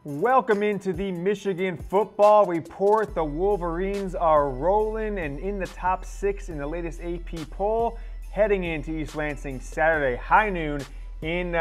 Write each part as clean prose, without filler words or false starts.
Welcome into the Michigan Football Report. The Wolverines are rolling and in the top 6 in the latest AP poll, heading into East Lansing Saturday, high noon in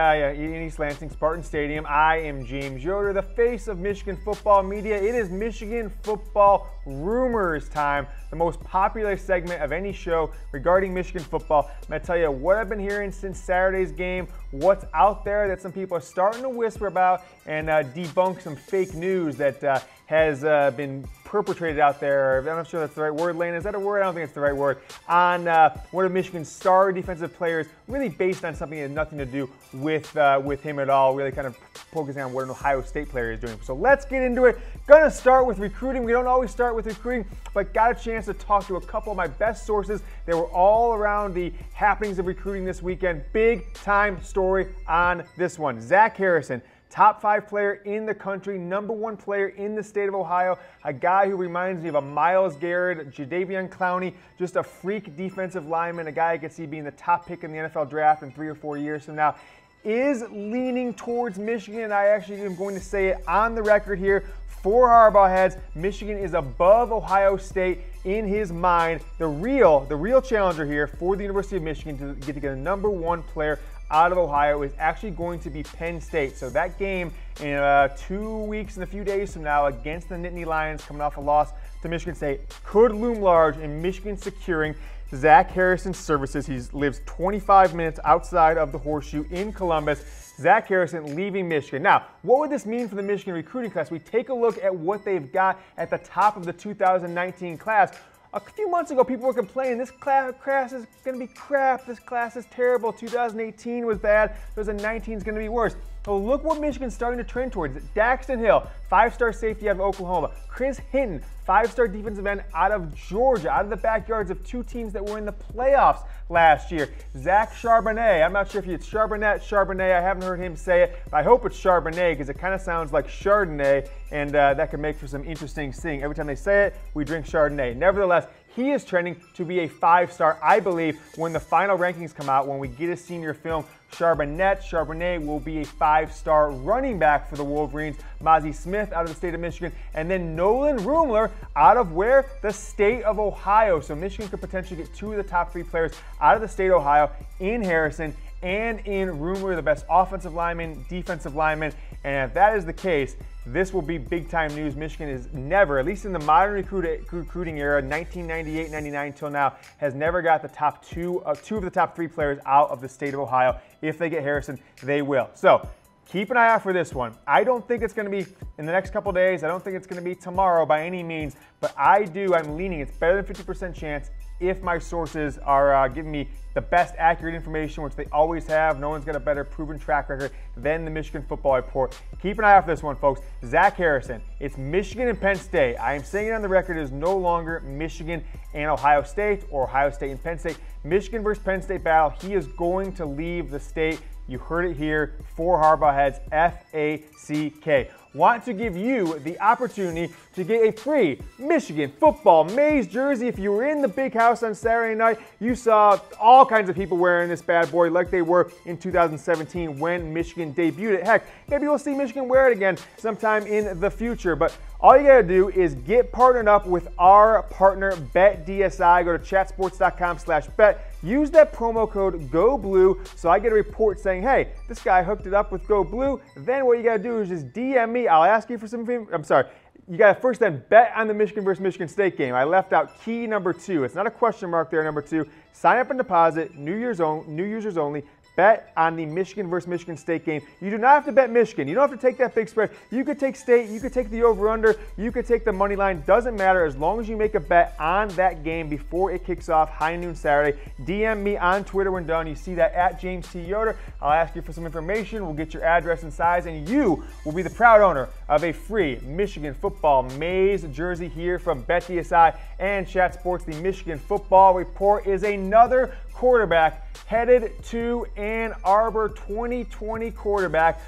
East Lansing Spartan Stadium. I am James Yoder, the face of Michigan football media. It is Michigan football rumors time, the most popular segment of any show regarding Michigan football. I'm going to tell you what I've been hearing since Saturday's game, what's out there that some people are starting to whisper about, and debunk some fake news that has been perpetrated out there. I'm not sure that's the right word, Lane. Is that a word? I don't think it's the right word. On one of Michigan's star defensive players, really based on something that has nothing to do with him at all, really kind of focusing on what an Ohio State player is doing. So let's get into it. Gonna start with recruiting. We don't always start with recruiting, but got a chance to talk to a couple of my best sources. They were all around the happenings of recruiting this weekend. Big time story on this one. Zach Harrison, top 5 player in the country, #1 player in the state of Ohio, a guy who reminds me of a Myles Garrett, Jadeveon Clowney, just a freak defensive lineman, a guy I could see being the top pick in the NFL draft in 3 or 4 years from now, is leaning towards Michigan. I actually am going to say it on the record here. For Harbaugh heads, Michigan is above Ohio State in his mind. The real challenger here for the University of Michigan to get a #1 player out of Ohio is actually going to be Penn State. So that game in 2 weeks and a few days from now against the Nittany Lions, coming off a loss to Michigan State, could loom large in Michigan securing Zach Harrison's services. He lives 25 minutes outside of the Horseshoe in Columbus. Zach Harrison leaving Michigan. Now, what would this mean for the Michigan recruiting class? We take a look at what they've got at the top of the 2019 class. A few months ago, people were complaining, this class is going to be crap, this class is terrible, 2018 was bad, 2019 is going to be worse. Well, look what Michigan's starting to trend towards. Daxton Hill, 5-star safety out of Oklahoma. Chris Hinton, 5-star defensive end out of Georgia, out of the backyards of 2 teams that were in the playoffs last year. Zach Charbonnet, I'm not sure if it's Charbonnet, I haven't heard him say it, but I hope it's Charbonnet because it kind of sounds like Chardonnay, and that could make for some interesting singing. Every time they say it, we drink Chardonnay. Nevertheless, he is trending to be a 5-star, I believe, when the final rankings come out, when we get a senior film. Charbonnet will be a 5-star running back for the Wolverines. Mazi Smith out of the state of Michigan. And then Nolan Rumler out of where? The state of Ohio. So Michigan could potentially get 2 of the top 3 players out of the state of Ohio in Harrison and in Rumler, the best offensive lineman, defensive lineman. And if that is the case, this will be big-time news. Michigan is never, at least in the modern recruiting era, 1998-99 till now, has never got the top two of the top 3 players out of the state of Ohio. If they get Harrison, they will. So keep an eye out for this one. I don't think it's going to be in the next couple days. I don't think it's going to be tomorrow by any means, but I'm leaning. It's better than 50% chance if my sources are giving me the best accurate information, which they always have. No one's got a better proven track record than the Michigan Football Report. Keep an eye out for this one, folks. Zach Harrison. It's Michigan and Penn State. I am saying it on the record. It is no longer Michigan and Ohio State or Ohio State and Penn State. Michigan versus Penn State battle. He is going to leave the state. You heard it here. For Harbaugh heads, FACK. Want to give you the opportunity to get a free Michigan football MAIZE jersey. If you were in the big house on Saturday night, you saw all kinds of people wearing this bad boy like they were in 2017 when Michigan debuted it. Heck, maybe we'll see Michigan wear it again sometime in the future. But all you gotta do is get partnered up with our partner BETDSI. Go to chatsports.com/bet. Use that promo code GOBLUE so I get a report saying, hey, this guy hooked it up with GoBlue. Then what you gotta do is just DM me. I'll ask you for some, you gotta first then bet on the Michigan versus Michigan State game. I left out key number 2. It's not a question mark there, number 2. Sign up and deposit, new users only. Bet on the Michigan versus Michigan State game. You do not have to bet Michigan. You don't have to take that big spread. You could take State. You could take the over-under. You could take the money line. Doesn't matter as long as you make a bet on that game before it kicks off high noon Saturday. DM me on Twitter when done. You see that at James T. Yoder. I'll ask you for some information. We'll get your address and size, and you will be the proud owner of a free Michigan football MAIZE jersey here from BETDSI and Chat Sports. The Michigan Football Report is another quarterback headed to Ann Arbor. 2020 quarterback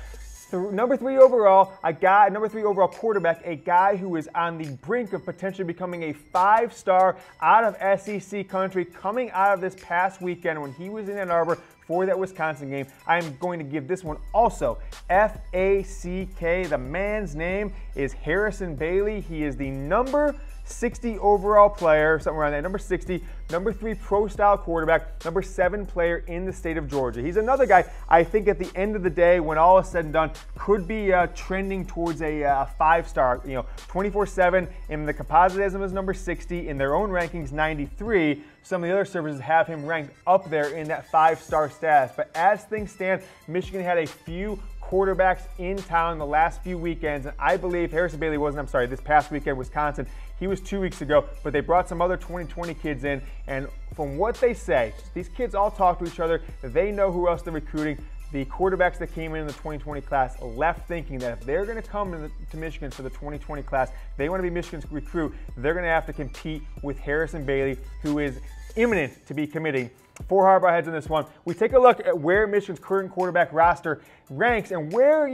Number 3 overall, number 3 overall quarterback, a guy who is on the brink of potentially becoming a 5-star out of SEC country, coming out of this past weekend when he was in Ann Arbor for that Wisconsin game. I'm going to give this one also F-A-C-K. The man's name is Harrison Bailey. He is the number 60 overall player, somewhere around there, number 60, number 3 pro-style quarterback, number 7 player in the state of Georgia. He's another guy I think at the end of the day, when all is said and done, could be trending towards a 5-star, 24/7. In the composite has him as number 60, in their own rankings 93. Some of the other services have him ranked up there in that 5-star status. But as things stand, Michigan had a few quarterbacks in town the last few weekends, and I believe Harrison Bailey wasn't, this past weekend, Wisconsin. He was 2 weeks ago, but they brought some other 2020 kids in, and from what they say, these kids all talk to each other. They know who else they're recruiting. The quarterbacks that came in the 2020 class left thinking that if they're going to come to Michigan for the 2020 class, they want to be Michigan's recruit, they're going to have to compete with Harrison Bailey, who is imminent to be committing. 4 Harbaugh heads in this one. We take a look at where Michigan's current quarterback roster ranks and where,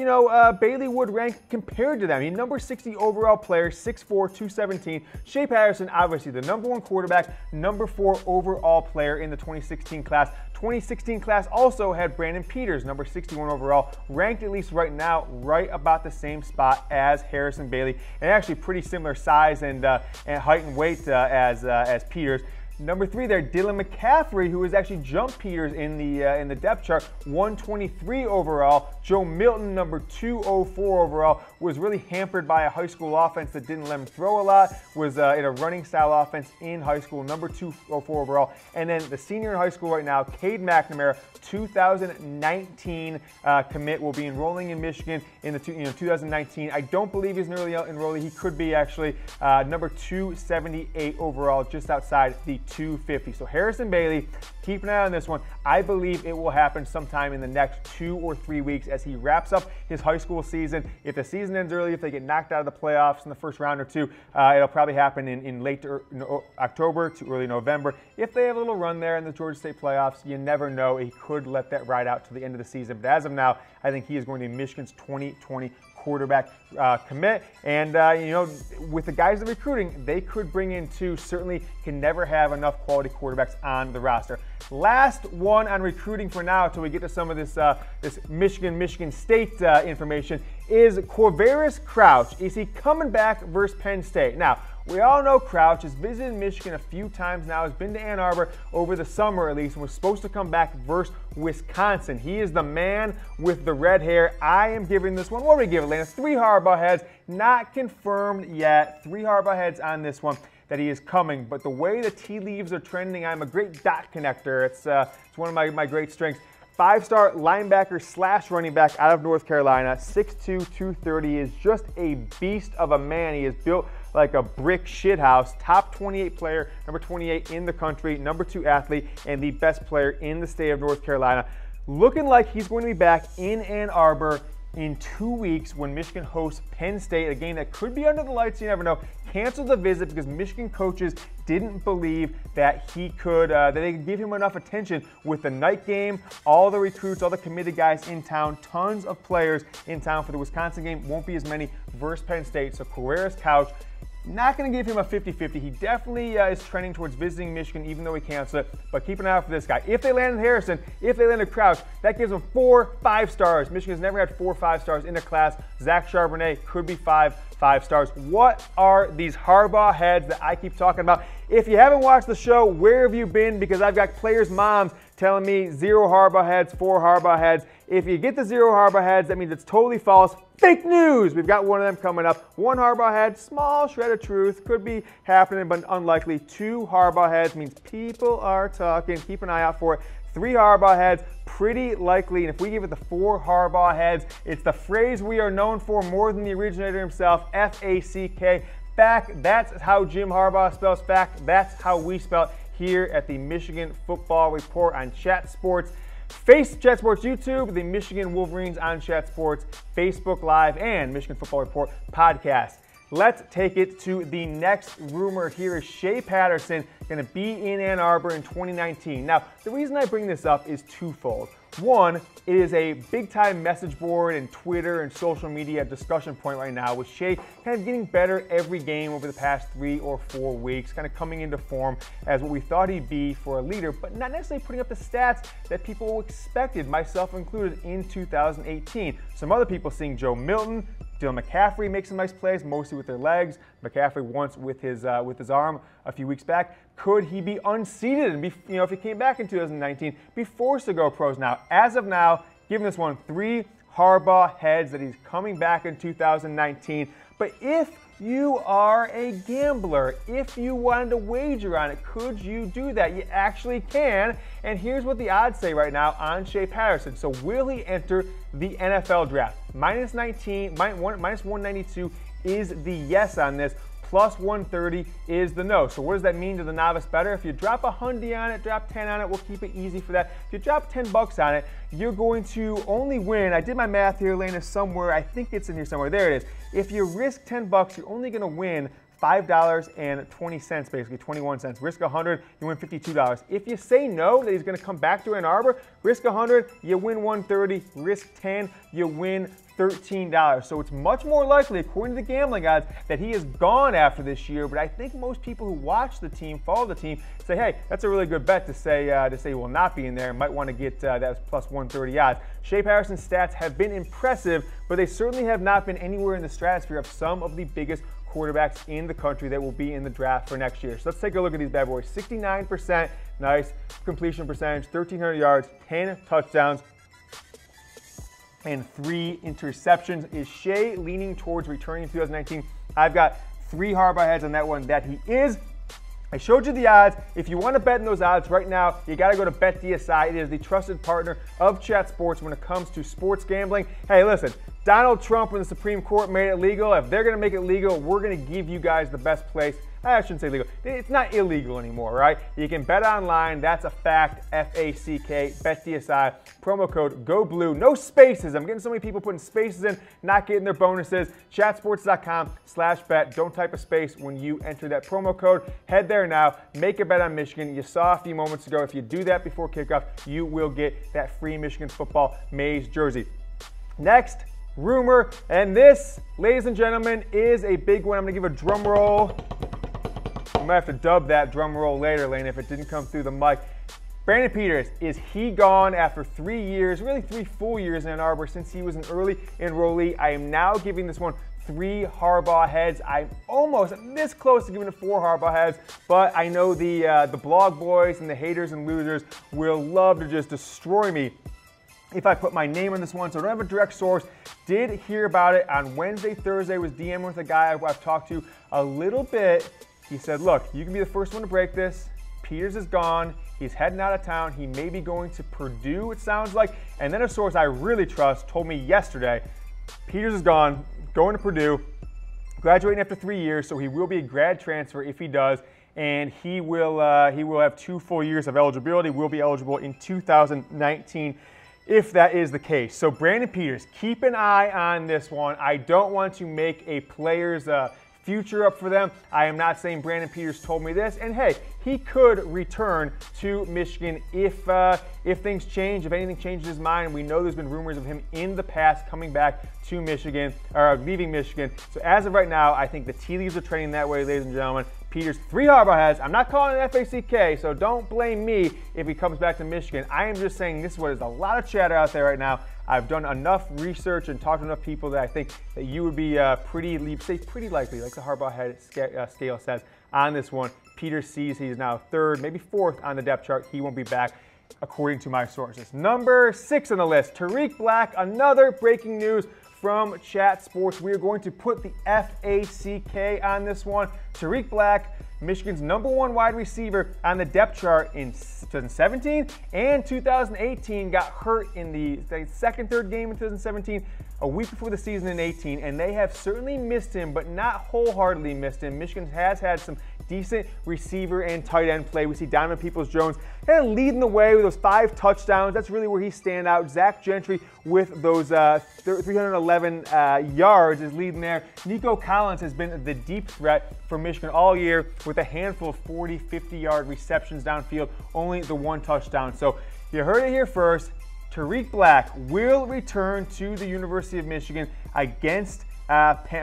Bailey would rank compared to them. He's number 60 overall player, 6'4", 217. Shea Patterson, obviously the number 1 quarterback, number 4 overall player in the 2016 class. 2016 class also had Brandon Peters, number 61 overall, ranked at least right now right about the same spot as Harrison Bailey, and actually pretty similar size and height and weight as Peters. Number 3 there, Dylan McCaffrey, who has actually jumped Peters in the depth chart, 123 overall. Joe Milton, number 204 overall, was really hampered by a high school offense that didn't let him throw a lot, was in a running style offense in high school, number 204 overall. And then the senior in high school right now, Cade McNamara, 2019 commit, will be enrolling in Michigan in the 2019. I don't believe he's an early enrollee. He could be actually number 278 overall, just outside the 250. So Harrison Bailey, keep an eye on this one. I believe it will happen sometime in the next 2 or 3 weeks as he wraps up his high school season. If the season ends early, if they get knocked out of the playoffs in the first round or two, it'll probably happen in late October to early November. If they have a little run there in the Georgia State playoffs, you never know. He could let that ride out to the end of the season. But as of now, I think he is going to be Michigan's 2020 quarterback commit. And, with the guys they're recruiting, they could bring in 2. Certainly can never have enough quality quarterbacks on the roster. Last one on recruiting for now, until we get to some of this Michigan State information, is Quavaris Crouch. Is he coming back versus Penn State? Now, we all know Crouch has visited Michigan a few times now, has been to Ann Arbor over the summer at least, and was supposed to come back versus Wisconsin. He is the man with the red hair. I am giving this one, what do we give it, Lana? 3 Harbaugh heads, not confirmed yet. 3 Harbaugh heads on this one that he is coming, but the way the tea leaves are trending, I'm a great dot connector. It's one of my great strengths. 5-star linebacker / running back out of North Carolina, 6'2", 230. He is just a beast of a man. He is built like a brick shithouse. Top 28 player, number 28 in the country, number 2 athlete, and the best player in the state of North Carolina. Looking like he's going to be back in Ann Arbor in 2 weeks when Michigan hosts Penn State, a game that could be under the lights, you never know. Canceled the visit because Michigan coaches didn't believe that he could, that they could give him enough attention with the night game, all the recruits, all the committed guys in town, tons of players in town for the Wisconsin game. Won't be as many versus Penn State. So Quavaris Crouch, not going to give him a 50-50. He definitely is trending towards visiting Michigan, even though he canceled it. But keep an eye out for this guy. If they landed Harrison, if they landed Crouch, that gives them 4 5-stars. Michigan's never had 4 5-stars in their class. Zach Charbonnet could be 5 5-stars. What are these Harbaugh heads that I keep talking about? If you haven't watched the show, where have you been? Because I've got players' moms telling me 0 Harbaugh heads, 4 Harbaugh heads. If you get the 0 Harbaugh heads, that means it's totally false. Fake news! We've got one of them coming up. 1 Harbaugh head, small shred of truth. Could be happening, but unlikely. 2 Harbaugh heads means people are talking. Keep an eye out for it. 3 Harbaugh heads, pretty likely. And if we give it the 4 Harbaugh heads, it's the phrase we are known for more than the originator himself, F-A-C-K. Fact, that's how Jim Harbaugh spells fact. That's how we spell it here at the Michigan Football Report on Chat Sports. Chat Sports YouTube, the Michigan Wolverines on Chat Sports, Facebook Live, and Michigan Football Report podcast. let's take it to the next rumor here. Is Shea Patterson going to be in Ann Arbor in 2019? Now, the reason I bring this up is twofold. One, it is a big-time message board and Twitter and social media discussion point right now, with Shea kind of getting better every game over the past 3 or 4 weeks, kind of coming into form as what we thought he'd be for a leader, but not necessarily putting up the stats that people expected, myself included, in 2018. Some other people seeing Joe Milton, Dylan McCaffrey make some nice plays, mostly with their legs. McCaffrey once with his arm a few weeks back. Could he be unseated and be, if he came back in 2019, be forced to go pros now? As of now, giving this one 3 Harbaugh heads that he's coming back in 2019. But if you are a gambler, if you wanted to wager on it, could you do that? You actually can. And here's what the odds say right now on Shea Patterson. So will he enter the NFL draft? Minus 19, minus 192 is the yes on this. Plus 130 is the no. So what does that mean to the novice bettor? If you drop $100 on it, drop 10 on it, we'll keep it easy for that. If you drop 10 bucks on it, you're going to only win. I did my math here, Elena, somewhere. I think it's in here somewhere. There it is. If you risk 10 bucks, you're only going to win $5.20, basically 21 cents. Risk 100, you win $52. If you say no, that he's going to come back to Ann Arbor, risk 100, you win 130. Risk 10, you win $13. So it's much more likely, according to the gambling odds, that he is gone after this year. But I think most people who watch the team, follow the team, say, hey, that's a really good bet to say he will not be in there. Might want to get that plus 130 odds. Shea Patterson's stats have been impressive, but they certainly have not been anywhere in the stratosphere of some of the biggest quarterbacks in the country that will be in the draft for next year. So let's take a look at these bad boys. 69%, nice completion percentage, 1,300 yards, 10 touchdowns, and 3 interceptions. Is Shea leaning towards returning in 2019? I've got 3 Harbaugh heads on that one that he is. I showed you the odds. If you want to bet in those odds right now, you got to go to BETDSI. It is the trusted partner of Chat Sports when it comes to sports gambling. Hey, listen, Donald Trump and the Supreme Court made it legal. If they're going to make it legal, we're going to give you guys the best place. I shouldn't say legal. It's not illegal anymore, right? You can bet online. That's a fact. F-A-C-K, BETDSI. Promo code GOBLUE. No spaces. I'm getting so many people putting spaces in, not getting their bonuses. Chatsports.com/bet. Don't type a space when you enter that promo code. Head there now. Make a bet on Michigan. You saw a few moments ago. If you do that before kickoff, you will get that free Michigan football MAIZE jersey. Next rumor, and this, ladies and gentlemen, is a big one. I'm going to give a drum roll. I might have to dub that drum roll later, Lane, if it didn't come through the mic. Brandon Peters, is he gone after 3 years, really 3 full years in Ann Arbor since he was an early enrollee? I am now giving this one 3 Harbaugh heads. I'm almost this close to giving it 4 Harbaugh heads, but I know the blog boys and the haters and losers will love to just destroy me if I put my name on this one. So I don't have a direct source. Did hear about it on Wednesday, Thursday, was DMing with a guy I've talked to a little bit. He said, look, you can be the first one to break this. Peters is gone. He's heading out of town. He may be going to Purdue, it sounds like. And then a source I really trust told me yesterday, Peters is gone, going to Purdue, graduating after 3 years, so he will be a grad transfer if he does. And he will have 2 full years of eligibility, will be eligible in 2019 if that is the case. So Brandon Peters, keep an eye on this one. I don't want to make a player's future up for them. I am not saying Brandon Peters told me this, and hey, he could return to Michigan if things change, if anything changes his mind. We know there's been rumors of him in the past coming back to Michigan, or leaving Michigan. So as of right now, I think the tea leaves are trending that way, ladies and gentlemen. Peters, 3 Harbaugh heads. I'm not calling it FACK, so don't blame me if he comes back to Michigan. I am just saying this is what is a lot of chatter out there right now. I've done enough research and talked to enough people that I think that you would be pretty likely, like the Harbaugh head scale says on this one. Peters sees he's now 3rd, maybe 4th on the depth chart. He won't be back, according to my sources. Number 6 on the list, Tarik Black, another breaking news from Chat Sports. We are going to put the FACK on this one. Tarik Black, Michigan's #1 wide receiver on the depth chart in 2017 and 2018, got hurt in the second, third game in 2017. a week before the season in 18, and they have certainly missed him, but not wholeheartedly missed him. Michigan has had some decent receiver and tight end play. We see Donovan Peoples-Jones kind of leading the way with those 5 touchdowns. That's really where he stand out. Zach Gentry with those 311 yards is leading there. Nico Collins has been the deep threat for Michigan all year with a handful of 40, 50-yard receptions downfield, only the 1 touchdown. So you heard it here first. Tarik Black will return to the University of Michigan against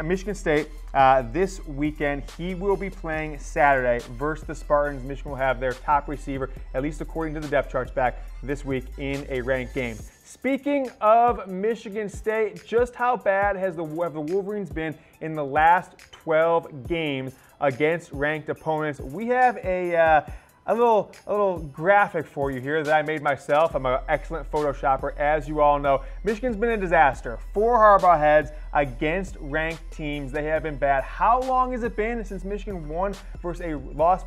Michigan State this weekend. He will be playing Saturday versus the Spartans. Michigan will have their top receiver, at least according to the depth charts, back this week in a ranked game. Speaking of Michigan State, just how bad have the Wolverines been in the last 12 games against ranked opponents? We have a little graphic for you here that I made myself. I'm an excellent Photoshopper, as you all know. Michigan's been a disaster. 4 Harbaugh heads against ranked teams. They have been bad. How long has it been since Michigan lost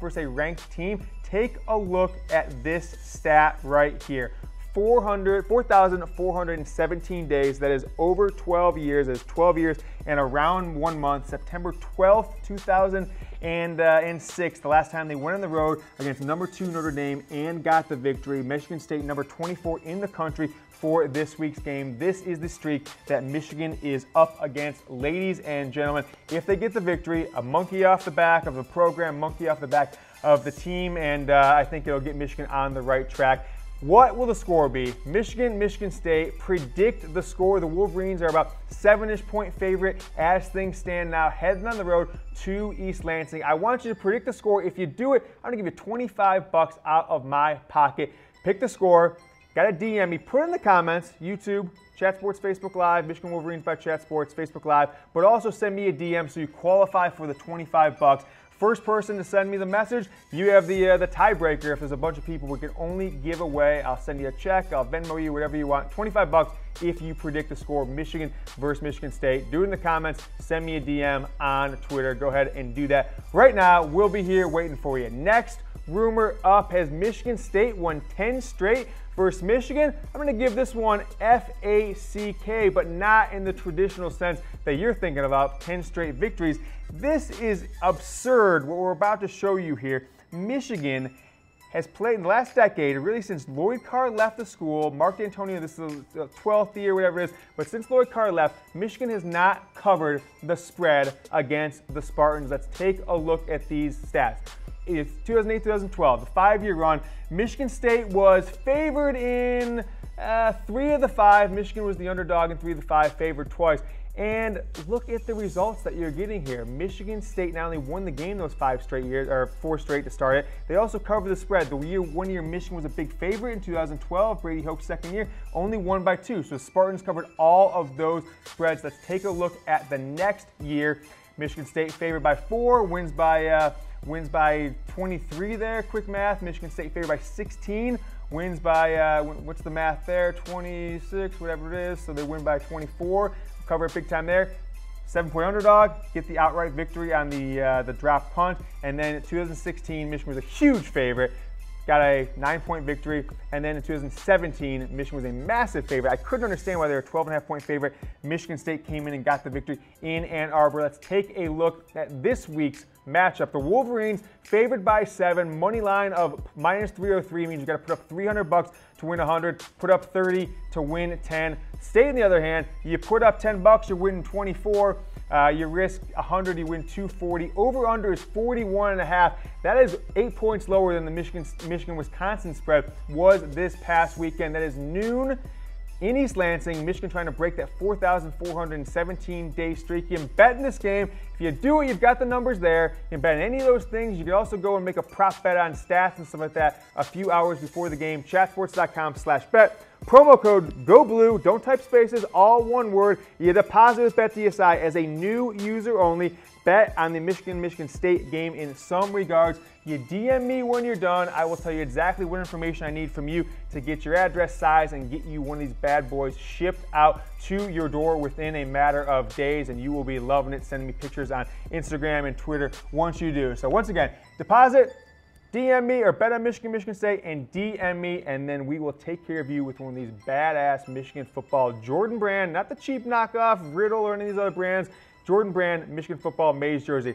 versus a ranked team? Take a look at this stat right here. 4,417 days. That is over 12 years. That is 12 years and around 1 month. September 12th, 2006, the last time they went on the road against number 2 Notre Dame and got the victory. Michigan State, number 24 in the country for this week's game. This is the streak that Michigan is up against. Ladies and gentlemen, if they get the victory, a monkey off the back of the program, monkey off the back of the team, and I think it'll get Michigan on the right track. What will the score be? Michigan State. Predict the score. The Wolverines are about 7-ish point favorite as things stand now, heading on the road to East Lansing. I want you to predict the score. If you do it, I'm going to give you $25 out of my pocket. Pick the score. Got to DM me. Put it in the comments. YouTube, Chat Sports, Facebook Live, Michigan Wolverines by Chat Sports, Facebook Live. But also send me a DM so you qualify for the $25. First person to send me the message, you have the tiebreaker. If there's a bunch of people we can only give away, I'll send you a check, I'll Venmo you, whatever you want. $25 if you predict the score, Michigan versus Michigan State. Do it in the comments, send me a DM on Twitter. Go ahead and do that. Right now, we'll be here waiting for you. Next rumor up, has Michigan State won 10 straight versus Michigan? I'm going to give this one F-A-C-K, but not in the traditional sense that you're thinking about, 10 straight victories. This is absurd, what we're about to show you here. Michigan has played in the last decade, really since Lloyd Carr left the school. Mark D'Antonio, this is the 12th year, whatever it is, but since Lloyd Carr left, Michigan has not covered the spread against the Spartans. Let's take a look at these stats. It's 2008-2012, the 5-year run. Michigan State was favored in 3 of the 5. Michigan was the underdog in 3 of the 5, favored twice. And look at the results that you're getting here. Michigan State not only won the game those 5 straight years, or 4 straight to start it, they also covered the spread. The one year Michigan was a big favorite in 2012, Brady Hoke's second year, only won by 2. So the Spartans covered all of those spreads. Let's take a look at the next year. Michigan State favored by 4, wins by 23 there. Quick math. Michigan State favored by 16, wins by, what's the math there? 26, whatever it is. So they win by 24. Cover it big time there. 7-point underdog, get the outright victory on the drop punt. And then in 2016, Michigan was a huge favorite, got a 9-point victory. And then in 2017, Michigan was a massive favorite. I couldn't understand why they were a 12.5-point favorite. Michigan State came in and got the victory in Ann Arbor. Let's take a look at this week's matchup. The Wolverines favored by 7, money line of -303 means you got to put up $300 to win 100, put up 30 to win 10. State, on the other hand, you put up $10, you're winning 24. You risk 100, you win 240. Over under is 41.5. That is 8 points lower than the Michigan-Wisconsin spread was this past weekend. That is noon in East Lansing. Michigan trying to break that 4,417-day streak. You can bet in this game. If you do it, you've got the numbers there. You can bet on any of those things. You can also go and make a prop bet on stats and stuff like that a few hours before the game. Chatsports.com/bet. Promo code GOBLUE. Don't type spaces, all one word. You deposit with BETDSI as a new user only. Bet on the Michigan State game in some regards. You DM me when you're done. I will tell you exactly what information I need from you to get your address, size, and get you one of these bad boys shipped out to your door within a matter of days, and you will be loving it. Sending me pictures on Instagram and Twitter once you do. So once again, deposit DM me or bet on Michigan, Michigan State, and DM me, and then we will take care of you with one of these badass Michigan football Jordan brand, not the cheap knockoff Riddle or any of these other brands, Jordan brand Michigan football MAIZE jersey.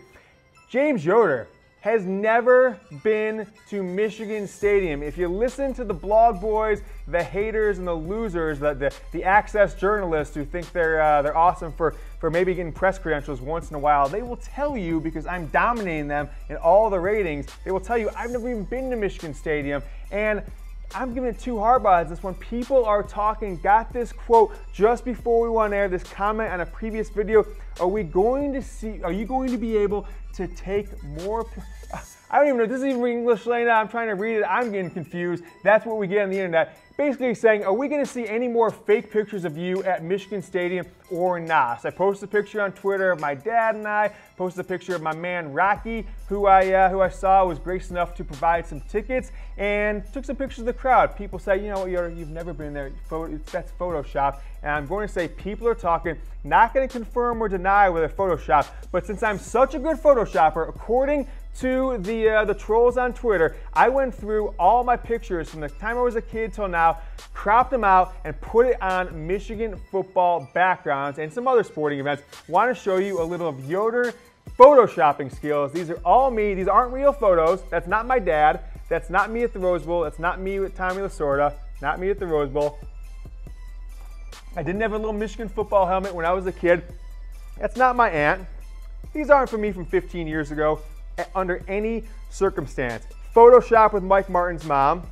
James Yoder has never been to Michigan Stadium. If you listen to the blog boys, the haters and the losers, the access journalists who think they're awesome for maybe getting press credentials once in a while, they will tell you, because I'm dominating them in all the ratings, they will tell you I've never even been to Michigan Stadium. And I'm giving it 2 Harbaugh as this one. People are talking, got this quote just before we went on air, this comment on a previous video. Are you going to be able to take more? I don't even know, this is even English right now. I'm trying to read it, I'm getting confused. That's what we get on the internet. Basically saying, are we going to see any more fake pictures of you at Michigan Stadium or not? So I posted a picture on Twitter of my dad and I, posted a picture of my man Rocky, who I saw was gracious enough to provide some tickets, and took some pictures of the crowd. People say, you know what, you've never been there, that's Photoshop. And I'm going to say people are talking, not going to confirm or deny whether Photoshop, but since I'm such a good Photoshopper, according to the trolls on Twitter, I went through all my pictures from the time I was a kid till now, cropped them out, and put it on Michigan football backgrounds and some other sporting events. Want to show you a little of Yoder Photoshopping skills. These are all me. These aren't real photos. That's not my dad. That's not me at the Rose Bowl. That's not me with Tommy Lasorda. Not me at the Rose Bowl. I didn't have a little Michigan football helmet when I was a kid. That's not my aunt. These aren't for me from 15 years ago under any circumstance. Photoshop with Mike Martin's mom.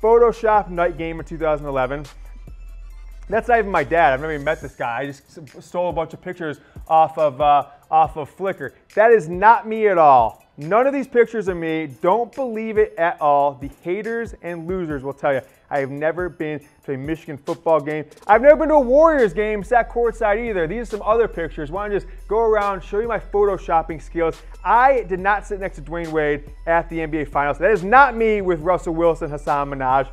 Photoshop night game in 2011. That's not even my dad. I've never even met this guy. I just stole a bunch of pictures off of Flickr. That is not me at all. None of these pictures are me. Don't believe it at all. The haters and losers will tell you. I have never been to a Michigan football game. I've never been to a Warriors game, sat courtside either. These are some other pictures. Want to just go around, show you my Photoshopping skills. I did not sit next to Dwayne Wade at the NBA Finals. That is not me with Russell Wilson, Hassan Minhaj.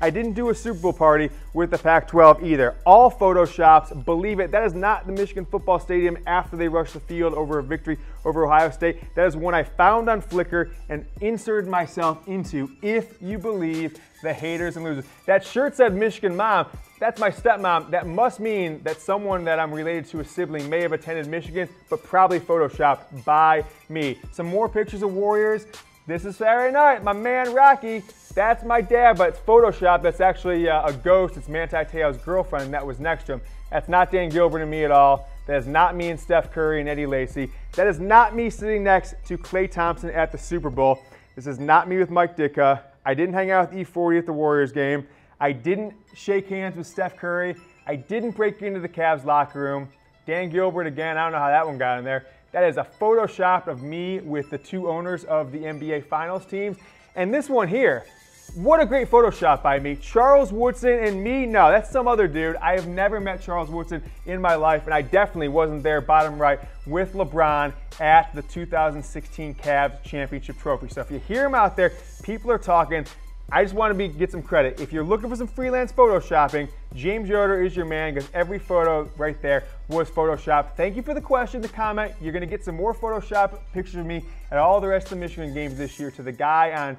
I didn't do a Super Bowl party with the Pac-12 either. All Photoshops, believe it. That is not the Michigan football stadium after they rushed the field over a victory over Ohio State. That is one I found on Flickr and inserted myself into, if you believe the haters and losers. That shirt said Michigan Mom. That's my stepmom. That must mean that someone that I'm related to, a sibling, may have attended Michigan, but probably Photoshopped by me. Some more pictures of Warriors. This is Saturday night. My man Rocky, that's my dad, but it's Photoshop. That's actually a ghost. It's Manti Te'o's girlfriend that was next to him. That's not Dan Gilbert and me at all. That is not me and Steph Curry and Eddie Lacy. That is not me sitting next to Klay Thompson at the Super Bowl. This is not me with Mike Ditka. I didn't hang out with E40 at the Warriors game. I didn't shake hands with Steph Curry. I didn't break into the Cavs locker room. Dan Gilbert again, I don't know how that one got in there. That is a Photoshop of me with the 2 owners of the NBA Finals teams. And this one here, what a great Photoshop by me. Charles Woodson and me, no, that's some other dude. I have never met Charles Woodson in my life, and I definitely wasn't there, bottom right, with LeBron at the 2016 Cavs championship trophy. So if you hear him out there, people are talking. I just want to get some credit. If you're looking for some freelance Photoshopping, James Yoder is your man, because every photo right there was Photoshopped. Thank you for the question, the comment. You're going to get some more Photoshop pictures of me at all the rest of the Michigan games this year, to the guy on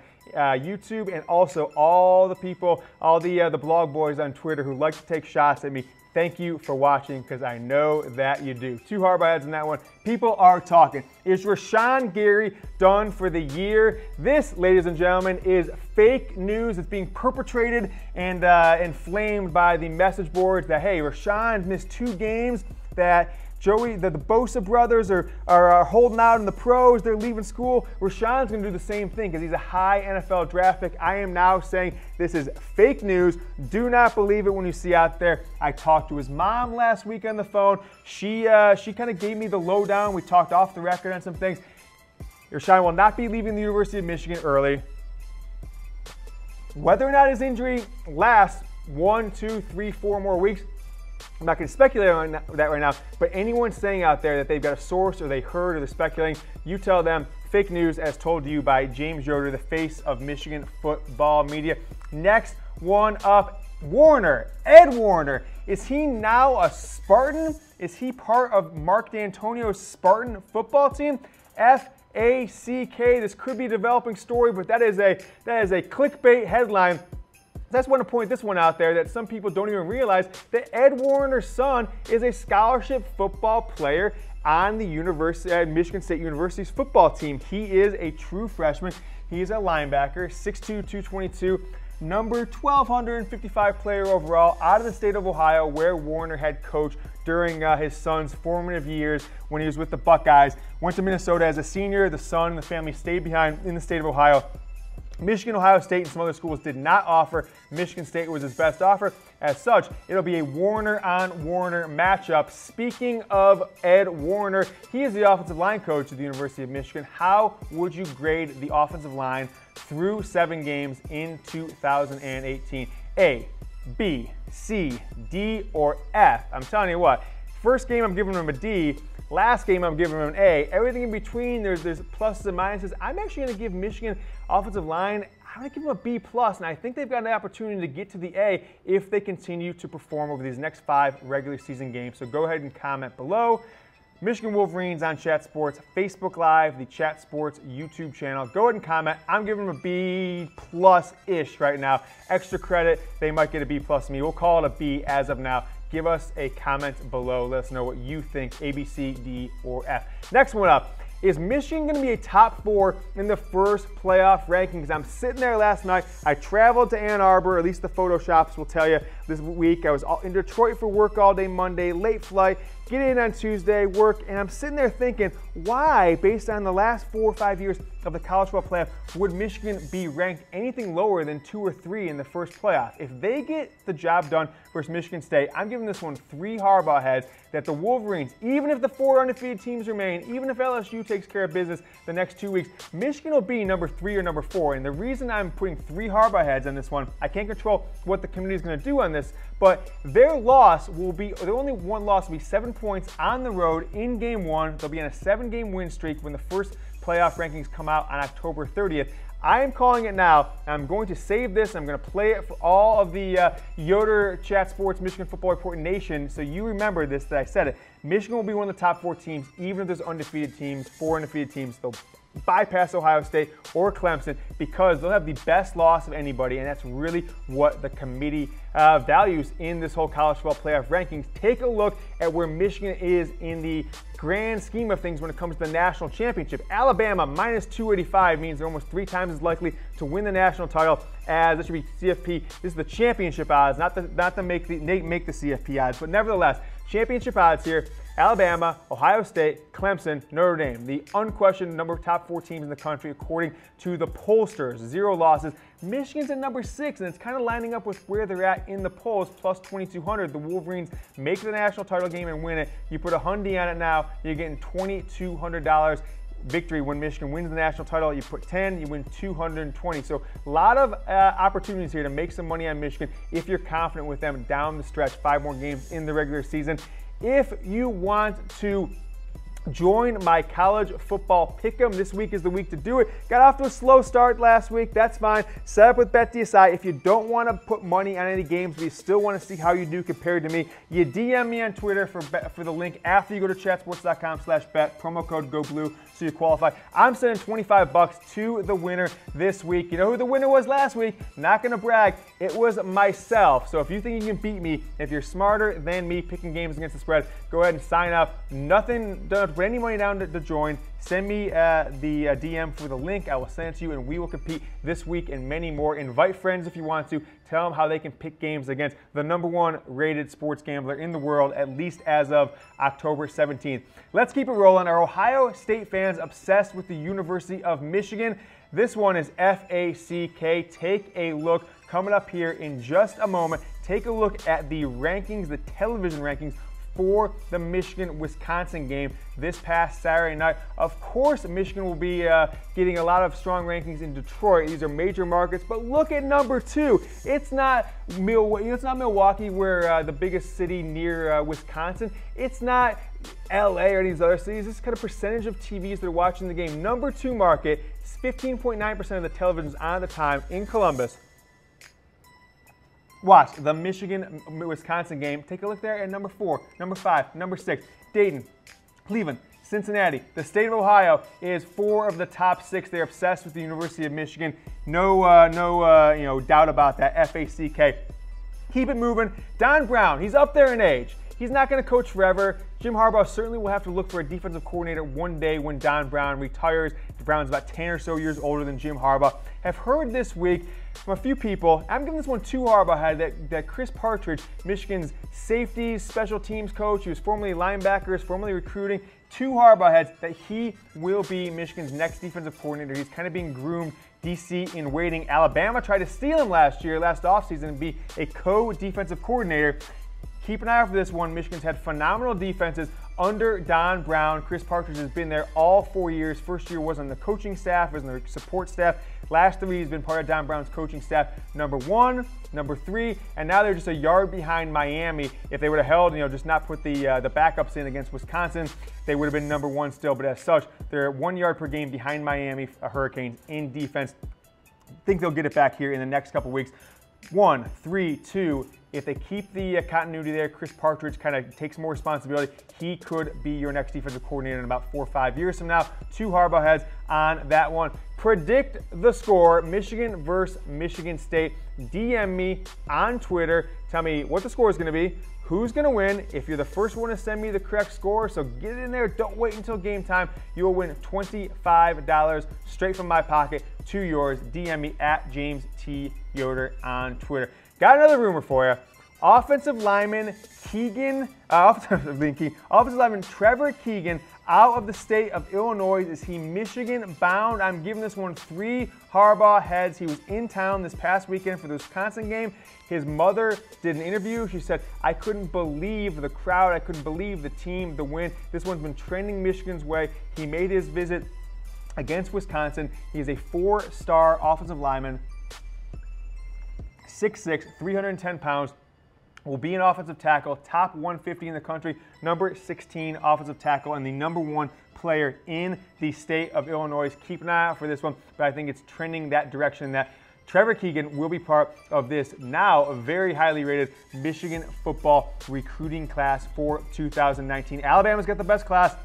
YouTube, and also all the people, all the blog boys on Twitter who like to take shots at me. Thank you for watching, because I know that you do. 2 Harbaugh heads in that one. People are talking. Is Rashan Gary done for the year? This, ladies and gentlemen, is fake news. It's being perpetrated and inflamed by the message boards that, hey, Rashan missed 2 games, that the Bosa brothers are holding out in the pros. They're leaving school. Rashan's going to do the same thing because he's a high NFL draft pick. I am now saying this is fake news. Do not believe it when you see out there. I talked to his mom last week on the phone. She kind of gave me the lowdown. We talked off the record on some things. Rashan will not be leaving the University of Michigan early. Whether or not his injury lasts 1, 2, 3, 4 more weeks, I'm not going to speculate on that right now, but anyone saying out there that they've got a source or they heard or they're speculating, you tell them fake news as told to you by James Yoder, the face of Michigan football media. Next one up, Warner, Ed Warner. Is he now a Spartan? Is he part of Mark D'Antonio's Spartan football team? This could be a developing story, but that is a clickbait headline. I just want to point this one out there that some people don't even realize that Ed Warner's son is a scholarship football player on the Michigan State University's football team. He is a true freshman. He is a linebacker, 6'2", 222, number 1,255 player overall out of the state of Ohio, where Warner had coached during his son's formative years when he was with the Buckeyes. Went to Minnesota as a senior. The son and the family stayed behind in the state of Ohio. Michigan, Ohio State, and some other schools did not offer. Michigan State was his best offer. As such, it'll be a Warner-on-Warner matchup. Speaking of Ed Warner, he is the offensive line coach at the University of Michigan. How would you grade the offensive line through 7 games in 2018? A, B, C, D, or F? I'm telling you what, first game I'm giving him a D. Last game, I'm giving them an A. Everything in between, there's pluses and minuses. I'm actually going to give Michigan offensive line, I'm going to give them a B+, and I think they've got an opportunity to get to the A if they continue to perform over these next 5 regular season games. So go ahead and comment below. Michigan Wolverines on Chat Facebook Live, the Chat Sports YouTube channel. Go ahead and comment. I'm giving them a B+-ish right now. Extra credit, they might get a B+ from me. We'll call it a B as of now. Give us a comment below. Let us know what you think, A, B, C, D, or F. Next one up. Is Michigan going to be a top 4 in the first playoff rankings? I'm sitting there last night. I traveled to Ann Arbor, at least the Photoshops will tell you this week. I was in Detroit for work all day Monday, late flight, get in on Tuesday, work, and I'm sitting there thinking, why, based on the last 4 or 5 years of the college football playoff, would Michigan be ranked anything lower than 2 or 3 in the first playoff? If they get the job done versus Michigan State, I'm giving this one 3 Harbaugh heads that the Wolverines, even if the 4 undefeated teams remain, even if LSU takes care of business the next 2 weeks, Michigan will be number 3 or number 4. And the reason I'm putting 3 Harbaugh heads on this one, I can't control what the committee is going to do on this, but their loss will be, their only one loss will be 7 points on the road in game 1. They'll be on a 7-game win streak when the first playoff rankings come out on October 30th. I am calling it now. I'm going to save this. I'm going to play it for all of the Yoder Chat Sports Michigan Football Report Nation, so you remember this, that I said it. Michigan will be one of the top 4 teams, even if there's undefeated teams, 4 undefeated teams. They'll bypass Ohio State or Clemson because they'll have the best loss of anybody, and that's really what the committee values in this whole college football playoff rankings. Take a look at where Michigan is in the grand scheme of things when it comes to the national championship. Alabama minus 285 means they're almost 3 times as likely to win the national title as this should be CFP. This is the championship odds, not to make the CFP odds, but nevertheless, championship odds here. Alabama, Ohio State, Clemson, Notre Dame, the unquestioned top 4 teams in the country according to the pollsters. 0 losses. Michigan's at number 6, and it's kind of lining up with where they're at in the polls, plus 2,200. The Wolverines make the national title game and win it. You put a $100 on it now, you're getting $2,200. Victory when Michigan wins the national title, you put 10, you win 220. So a lot of opportunities here to make some money on Michigan if you're confident with them down the stretch. 5 more games in the regular season. If you want to join my college football pick'em, this week is the week to do it. Got off to a slow start last week. That's fine. Set up with BETDSI. If you don't want to put money on any games, but you still want to see how you do compared to me, you DM me on Twitter for the link after you go to chatsports.com/bet. Promo code GOBLUE so you qualify. I'm sending $25 to the winner this week. You know who the winner was last week? Not going to brag. It was myself. So if you think you can beat me, if you're smarter than me picking games against the spread, go ahead and sign up. Nothing, don't have to put any money down to join. Send me the DM for the link. I will send it to you, and we will compete this week and many more. Invite friends if you want to. Tell them how they can pick games against the #1 rated sports gambler in the world, at least as of October 17th. Let's keep it rolling. Are Ohio State fans obsessed with the University of Michigan? This one is FACK. Take a look. Coming up here in just a moment, take a look at the rankings, the television rankings for the Michigan-Wisconsin game this past Saturday night. Of course, Michigan will be getting a lot of strong rankings in Detroit. These are major markets, but look at number 2. It's not Milwaukee, where the biggest city near Wisconsin. It's not LA or these other cities. This is kind of percentage of TVs that are watching the game. Number 2 market, 15.9% of the televisions on at the time in Columbus. Watch the Michigan-Wisconsin game. Take a look there at number 4, number 5, number 6. Dayton, Cleveland, Cincinnati, the state of Ohio, is 4 of the top 6. They're obsessed with the University of Michigan. No doubt about that. FACK. Keep it moving. Don Brown, he's up there in age. He's not going to coach forever. Jim Harbaugh certainly will have to look for a defensive coordinator one day when Don Brown retires. Brown's about 10 or so years older than Jim Harbaugh. I've heard this week from a few people, I'm giving this one to Harbaugh head, that Chris Partridge, Michigan's safeties, special teams coach, he was formerly linebackers, formerly recruiting, 2 Harbaugh heads, that he will be Michigan's next defensive coordinator. He's kind of being groomed. DC in waiting. Alabama tried to steal him last offseason, and be a co-defensive coordinator. Keep an eye out for this one. Michigan's had phenomenal defenses under Don Brown. Chris Partridge has been there all 4 years. First year was on the coaching staff, was on the support staff. Last 3 he's been part of Don Brown's coaching staff. Number 1, number 3, and now they're just a yard behind Miami. If they would have held, just not put the backups in against Wisconsin, they would have been number 1 still. But as such, they're 1 yard per game behind Miami Hurricanes in defense. I think they'll get it back here in the next couple weeks. 1, 3, 2. If they keep the continuity there, Chris Partridge kind of takes more responsibility. He could be your next defensive coordinator in about 4 or 5 years from now. 2 Harbaugh heads on that one. Predict the score, Michigan versus Michigan State. DM me on Twitter. Tell me what the score is going to be, who's going to win. If you're the first one to send me the correct score, so get it in there. Don't wait until game time. You will win $25 straight from my pocket to yours. DM me at James T. Yoder on Twitter. Got another rumor for you. Offensive lineman Trevor Keegan out of the state of Illinois. Is he Michigan bound? I'm giving this one 3 Harbaugh heads. He was in town this past weekend for the Wisconsin game. His mother did an interview. She said, I couldn't believe the crowd. I couldn't believe the team, the win. This one's been trending Michigan's way. He made his visit against Wisconsin. He's a 4-star offensive lineman. 6'6", 310 pounds, will be an offensive tackle, top 150 in the country, number 16 offensive tackle, and the number 1 player in the state of Illinois. Keep an eye out for this one, but I think it's trending that direction, that Trevor Keegan will be part of this now very highly rated Michigan football recruiting class for 2019. Alabama's got the best class.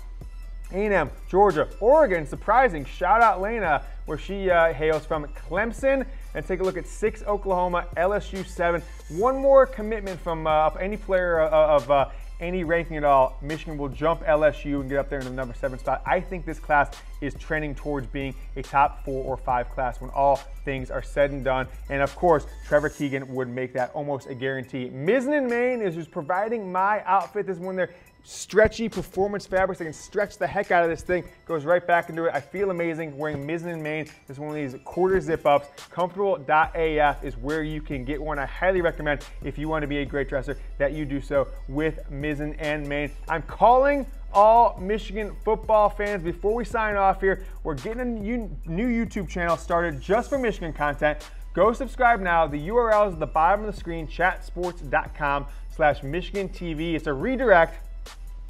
A&M, Georgia, Oregon, surprising. Shout out Lena, where she hails from. Clemson, and take a look at 6 Oklahoma, LSU 7. One more commitment from any player of any ranking at all. Michigan will jump LSU and get up there in the number 7 spot. I think this class is trending towards being a top 4 or 5 class when all things are said and done. And of course, Trevor Keegan would make that almost a guarantee. Mizzen & Main is just providing my outfit. This is one of their stretchy performance fabrics. I can stretch the heck out of this thing. Goes right back into it. I feel amazing wearing Mizzen & Main. This is one of these quarter zip ups. Comfortable.af is where you can get one. I highly recommend, if you want to be a great dresser, that you do so with Mizzen & Main. I'm calling all Michigan football fans. Before we sign off here, we're getting a new YouTube channel started just for Michigan content. Go subscribe now. The URL is at the bottom of the screen, chatsports.com/MichiganTV. It's a redirect.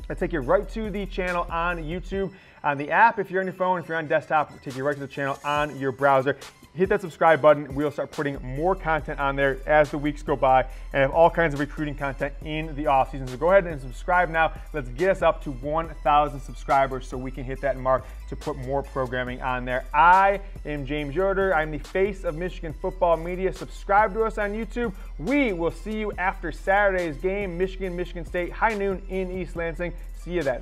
It'll take you right to the channel on YouTube. On the app, if you're on your phone, if you're on desktop, it'll take you right to the channel on your browser. Hit that subscribe button. We'll start putting more content on there as the weeks go by, and have all kinds of recruiting content in the off season. So go ahead and subscribe now. Let's get us up to 1,000 subscribers so we can hit that mark to put more programming on there. I am James Yoder. I'm the face of Michigan football media. Subscribe to us on YouTube. We will see you after Saturday's game, Michigan State, high noon in East Lansing. See you then.